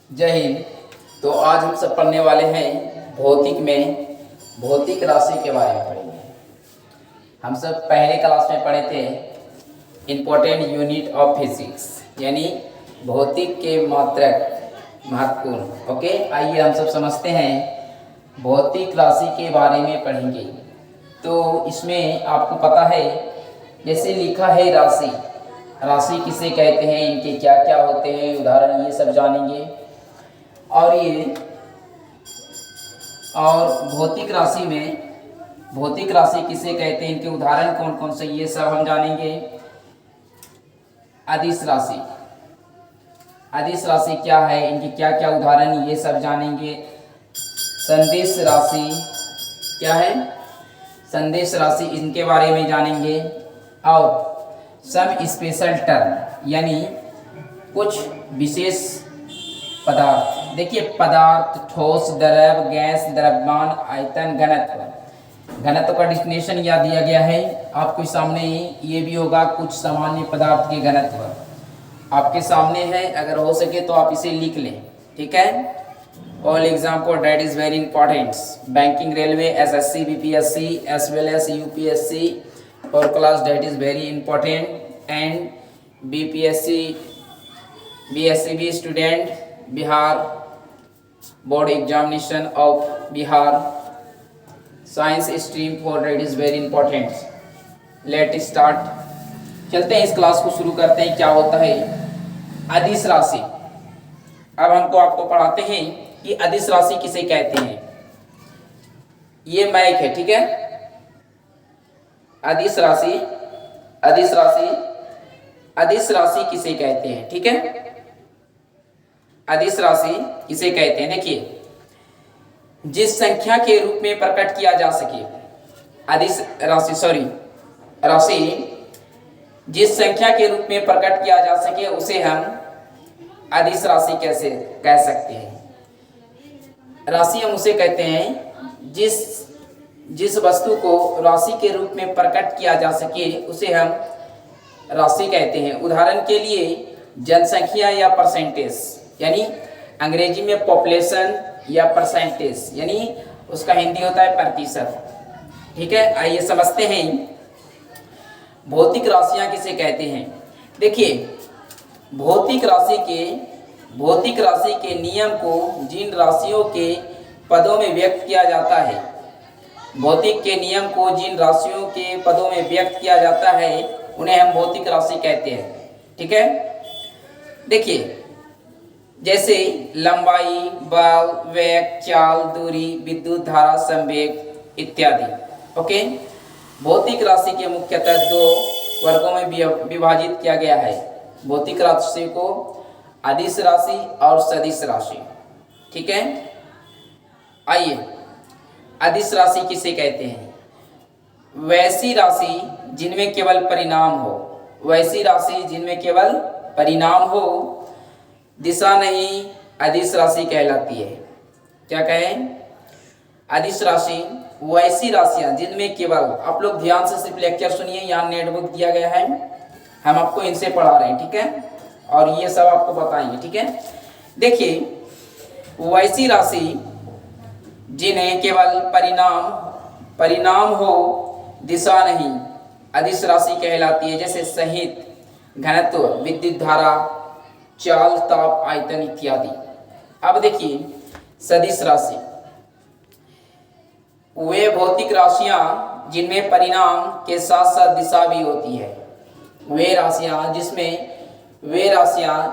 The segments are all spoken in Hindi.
जय हिंद। तो आज हम सब पढ़ने वाले हैं भौतिक में भौतिक राशि के बारे में पढ़ेंगे। हम सब पहले क्लास में पढ़े थे इम्पोर्टेंट यूनिट ऑफ फिजिक्स, यानी भौतिक के मात्रक महत्वपूर्ण। ओके, आइए हम सब समझते हैं भौतिक राशि के बारे में पढ़ेंगे। तो इसमें आपको पता है, जैसे लिखा है राशि, राशि किसे कहते हैं, इनके क्या क्या होते हैं, उदाहरण, ये सब जानेंगे। और भौतिक राशि में भौतिक राशि किसे कहते हैं, इनके उदाहरण कौन कौन से, ये सब हम जानेंगे। अदिश राशि, अदिश राशि क्या है, इनके क्या क्या उदाहरण, ये सब जानेंगे। संदेश राशि क्या है, संदेश राशि, इनके बारे में जानेंगे। और सब स्पेशल टर्म, यानी कुछ विशेष पदार्थ। देखिए, पदार्थ, ठोस, द्रव, गैस, द्रव्यमान, आयतन, घनत्व। घनत्व का डिफिनेशन याद दिया गया है आपके सामने। ये भी होगा कुछ सामान्य पदार्थ के घनत्व आपके सामने है, अगर हो सके तो आप इसे लिख लें, ठीक है। All example that is very important, banking, railway, SSC, BPSC as well as UPSC और class that is very important. And BPSC BSCB student, Bihar board examination of Bihar science stream for that is very important. Let start, चलते हैं, इस क्लास को शुरू करते हैं। क्या होता है अदिश राशि। अब हमको आपको पढ़ाते हैं कि अदिश राशि किसे कहते हैं। ये मैक है, ठीक है। अदिश राशि, अदिश राशि, अदिश राशि किसे कहते हैं, ठीक है। अदिश राशि किसे कहते हैं, देखिए, जिस संख्या के रूप में प्रकट किया जा सके, अदिश राशि, राशि जिस संख्या के रूप में प्रकट किया जा सके उसे हम अदिश राशि कैसे कह सकते हैं। राशि हम उसे कहते हैं जिस वस्तु को राशि के रूप में प्रकट किया जा सके उसे हम राशि कहते हैं। उदाहरण के लिए जनसंख्या या परसेंटेज, यानी अंग्रेजी में पॉपुलेशन या परसेंटेज, यानी उसका हिंदी होता है प्रतिशत, ठीक है। आइए समझते हैं भौतिक राशियां किसे कहते हैं। देखिए, भौतिक राशि के नियम को जिन राशियों के पदों में व्यक्त किया जाता है, भौतिक के नियम को जिन राशियों के पदों में व्यक्त किया जाता है उन्हें हम भौतिक राशि कहते हैं, ठीक है। देखिए, जैसे लंबाई, बल, वेग, चाल, दूरी, विद्युत धारा, संवेग इत्यादि। ओके, भौतिक राशि के मुख्यतः दो वर्गों में विभाजित किया गया है। भौतिक राशि को अदिश राशि और सदिश राशि, ठीक है। आइए, अदिश राशि किसे कहते हैं, वैसी राशि जिनमें केवल परिणाम हो, वैसी राशि जिनमें केवल परिणाम हो, दिशा नहीं, अदिश राशि कहलाती है। क्या कहें, अदिश राशि वैसी राशियां जिनमें केवल, आप लोग ध्यान से सिर्फ लेक्चर सुनिए, यहाँ नोटबुक दिया गया है, हम आपको इनसे पढ़ा रहे हैं, ठीक है, और ये सब आपको बताएंगे, ठीक है। देखिए, वैसी राशि जिन्हें केवल परिणाम हो, दिशा नहीं, अदिश राशि कहलाती है। जैसे संहित, घनत्व, विद्युत धारा, चाल, ताप, आयतन इत्यादि। अब देखिए सदिश राशि, वे भौतिक राशियां जिनमें परिणाम के साथ साथ दिशा भी होती है। वे राशियां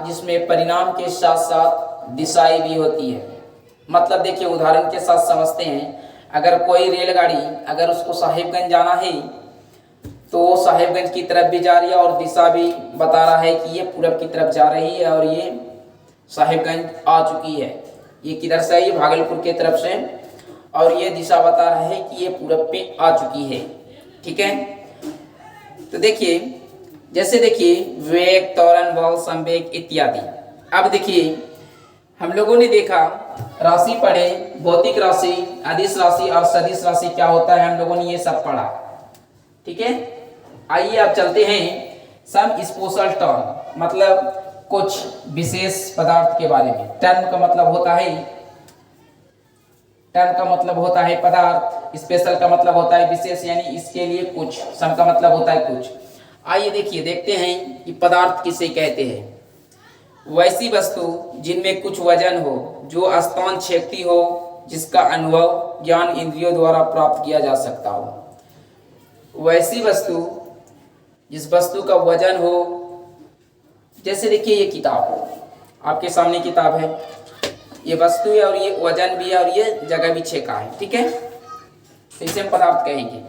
जिसमें परिणाम के साथ साथ दिशाएं भी होती है। मतलब देखिए, उदाहरण के साथ समझते हैं। अगर कोई रेलगाड़ी, अगर उसको साहिबगंज जाना है तो वो साहिबगंज की तरफ भी जा रही है और दिशा भी बता रहा है कि ये पूरब की तरफ जा रही है और ये साहिबगंज आ चुकी है। ये किधर से आई, भागलपुर की तरफ से, और ये दिशा बता रहा है कि ये पूरब पे आ चुकी है, ठीक है। तो देखिए, जैसे देखिए वेग, त्वरण, बल, संवेग इत्यादि। अब देखिए, हम लोगों ने देखा, राशि पढ़े, भौतिक राशि, अदिश राशि और सदिश राशि क्या होता है, हम लोगों ने ये सब पढ़ा, ठीक है। आइए अब चलते हैं सम स्पेशल टर्म, मतलब कुछ विशेष पदार्थ के बारे में। टर्म का मतलब होता है पदार्थ, स्पेशल का मतलब होता है विशेष, यानी इसके लिए कुछ, सम का मतलब होता है कुछ। आइए देखते हैं कि पदार्थ किसे कहते हैं। वैसी वस्तु जिनमें कुछ वजन हो, जो स्थान छेदती हो, जिसका अनुभव ज्ञान इंद्रियों द्वारा प्राप्त किया जा सकता हो। वैसी वस्तु, जिस वस्तु का वजन हो, जैसे देखिए ये किताब हो, आपके सामने किताब है, ये वस्तु है और ये वजन भी है और ये जगह भी छेका है, ठीक है, तो इसे हम पदार्थ कहेंगे।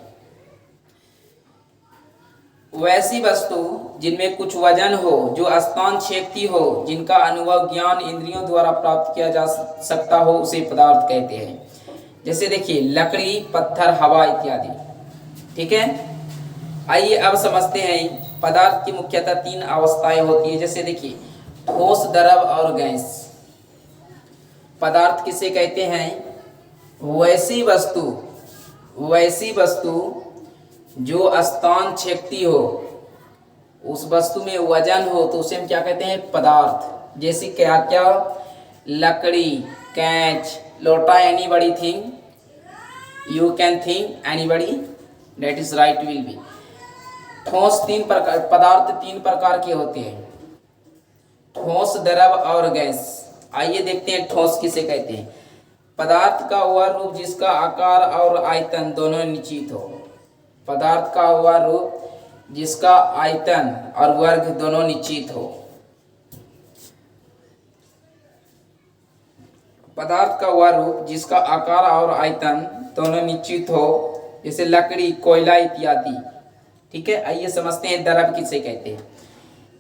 वैसी वस्तु जिनमें कुछ वजन हो, जो स्थान छेदती हो, जिनका अनुभव ज्ञान इंद्रियों द्वारा प्राप्त किया जा सकता हो, उसे पदार्थ कहते हैं। जैसे देखिए लकड़ी, पत्थर, हवा इत्यादि, ठीक है। आइए अब समझते हैं पदार्थ की मुख्यतः 3 अवस्थाएं होती है। जैसे देखिए ठोस, द्रव और गैस। पदार्थ किसे कहते हैं? वैसी वस्तु जो स्थान छेदती हो, उस वस्तु में वजन हो, तो उसे हम क्या कहते हैं? पदार्थ। जैसे क्या क्या? लकड़ी, कैच, लोटा, anybody thing, you can think anybody, that is right will be. ठोस पदार्थ 3 प्रकार के होते हैं, ठोस, द्रव और गैस। आइए देखते हैं ठोस किसे कहते हैं। पदार्थ का वह रूप जिसका आकार और आयतन दोनों निश्चित हो। पदार्थ का वह रूप जिसका आयतन और वर्ग दोनों निश्चित हो। पदार्थ का वह रूप जिसका आकार और आयतन दोनों निश्चित हो, जैसे लकड़ी, कोयला इत्यादि, ठीक है। आइए समझते हैं द्रव किसे कहते हैं।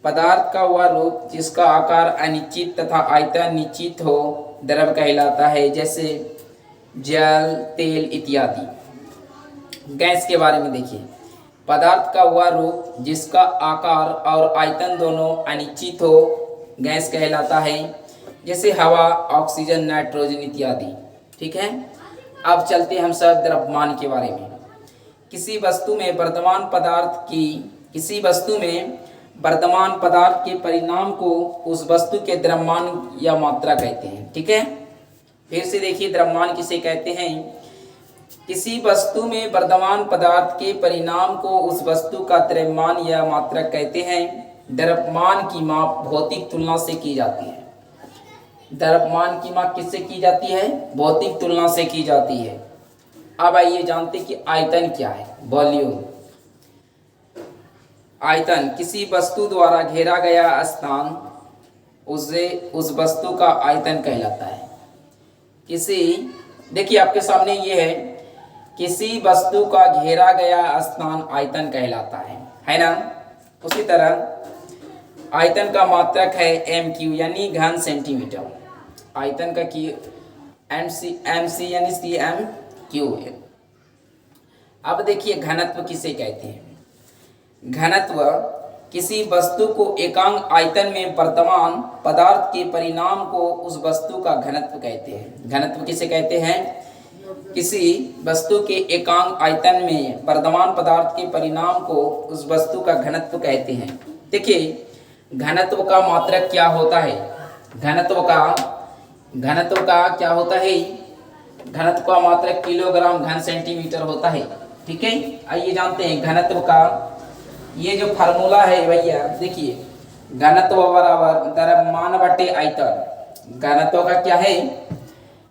पदार्थ का वह रूप जिसका आकार अनिश्चित तथा आयतन निश्चित हो, द्रव कहलाता है, जैसे जल, तेल इत्यादि। गैस के बारे में देखिए, पदार्थ का वह रूप जिसका आकार और आयतन दोनों अनिश्चित हो, गैस कहलाता है, जैसे हवा, ऑक्सीजन, नाइट्रोजन इत्यादि, ठीक है। अब चलते हम सब द्रव्यमान के बारे में। किसी वस्तु में वर्तमान पदार्थ के परिणाम को उस वस्तु के द्रव्यमान या मात्रा कहते हैं, ठीक है। फिर से देखिए द्रव्यमान किसे कहते हैं। किसी वस्तु में वर्तमान पदार्थ के परिणाम को उस वस्तु का द्रव्यमान या मात्रा कहते हैं। द्रव्यमान की माप भौतिक तुलना से की जाती है। द्रव्यमान की माप किससे की जाती है? भौतिक तुलना से की जाती है। अब आइए जानते कि आयतन क्या है। वॉल्यूम। आयतन किसी वस्तु द्वारा घेरा गया स्थान, उस वस्तु का आयतन कहलाता है। देखिए आपके सामने ये है, किसी वस्तु का घेरा गया स्थान आयतन कहलाता है ना। उसी तरह आयतन का मात्रक है MQ यानी घन सेंटीमीटर। आयतन का MC यानी CM/Q है। अब देखिए घनत्व किसे कहते हैं। घनत्व किसी वस्तु को एकांक आयतन में वर्तमान पदार्थ के परिणाम को उस वस्तु का घनत्व कहते हैं। घनत्व किसे कहते हैं? किसी वस्तु के एकांक आयतन में वर्तमान पदार्थ के परिणाम को उस वस्तु का घनत्व कहते हैं। देखिए घनत्व का मात्रक क्या होता है? घनत्व का क्या होता है? घनत्व का मात्रक किलोग्राम घन सेंटीमीटर होता है, ठीक है। आइए जानते हैं घनत्व का ये जो फार्मूला है भैया, देखिए घनत्व बराबर द्रव्यमान बटे आयतन। घनत्व का क्या है?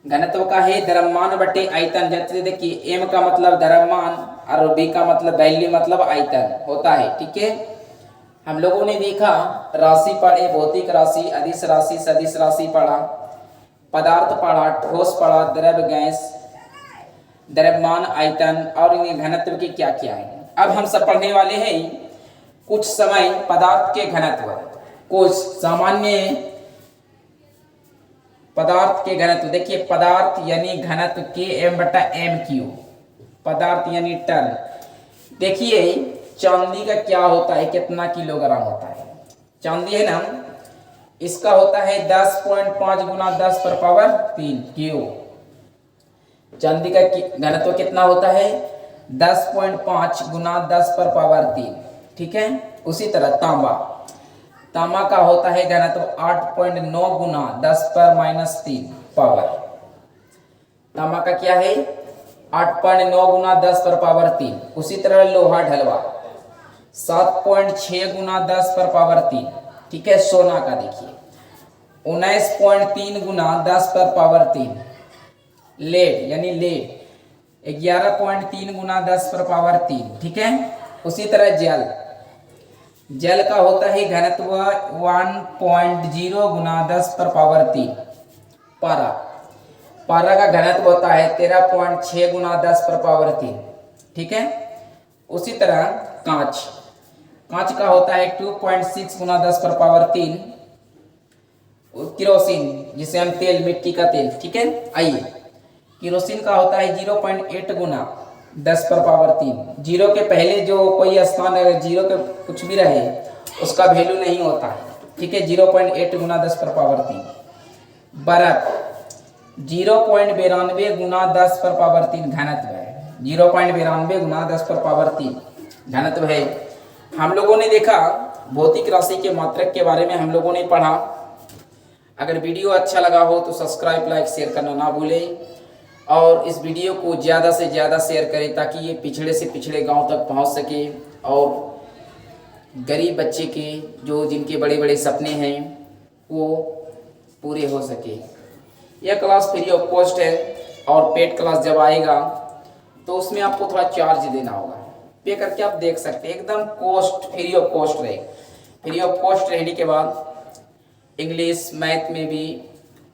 घनत्व का है द्रव्यमान बटे आयतन। जैसे देखिए M का मतलब द्रव्यमान और B का मतलब वैल्यू मतलब आयतन होता है, ठीक है। हम लोगों ने देखा, राशि पढ़े, भौतिक राशि, अदिश राशि, सदिश राशि पढ़ा, पदार्थ पढ़ा, ठोस पढ़ा, द्रव, गैस, द्रव्यमान, आयतन और इनके घनत्व के क्या क्या है। अब हम सब पढ़ने वाले हैं कुछ समय पदार्थ के घनत्व, कुछ सामान्य पदार्थ के घनत्व। देखिए पदार्थ यानी घनत्व Km/MQ, पदार्थ यानी टन। देखिए चांदी का क्या होता है, कितना किलोग्राम होता है? चांदी है ना, इसका होता है 10.5 गुना 10⁻³ क्यू। चांदी का घनत्व कितना होता है? 10.5 गुना 10⁻³, ठीक है। उसी तरह तांबा, तांबा का होता है घनत्व 8.9 गुना 10⁻³ पावर। तांबा का क्या है 8.9 गुना 10⁻³। उसी तरह लोहा ढलवा 7.6 गुना 10⁻³ ठीक है। सोना का देखिए 19.3 गुना 10⁻³ लेड यानी लेड 11.3 गुना 10⁻³ ठीक है। उसी तरह जल, जल का होता है घनत्व 1.0 गुना 10⁻³। पारा, पारा का घनत्व होता है 13.6 गुना 10⁻³ ठीक है। उसी तरह कांच, कांच का होता है 2.6 गुना 10⁻³। किरोसिन जिसे हम तेल, मिट्टी का तेल ठीक है। आइए किरोसिन का होता है 0.8 गुना 10⁻³। जीरो के पहले जो कोई स्थान अगर जीरो के कुछ भी रहे उसका वैल्यू नहीं होता है ठीक है। 0.8 गुना 10⁻³। बर्फ 0.92 गुना 10⁻³ घनत्व है। 0.92 गुना 10⁻³ घनत्व है। हम लोगों ने देखा भौतिक राशि के मात्रक के बारे में हम लोगों ने पढ़ा। अगर वीडियो अच्छा लगा हो तो सब्सक्राइब, लाइक, शेयर करना ना भूलें और इस वीडियो को ज़्यादा से ज़्यादा शेयर करें ताकि ये पिछड़े से पिछड़े गांव तक पहुंच सके और गरीब बच्चे के जो जिनके बड़े बड़े सपने हैं वो पूरे हो सके। यह क्लास फ्री ऑफ कॉस्ट है और पेड क्लास जब आएगा तो उसमें आपको थोड़ा चार्ज देना होगा। पे करके आप देख सकते हैं, एकदम कॉस्ट फ्री ऑफ कॉस्ट रहे। फ्री ऑफ कॉस्ट रहने के बाद इंग्लिश मैथ में भी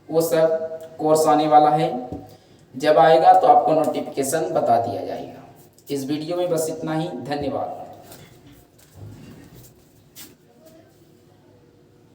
वो सब कोर्स आने वाला है। जब आएगा तो आपको नोटिफिकेशन बता दिया जाएगा। इस वीडियो में बस इतना ही। धन्यवाद।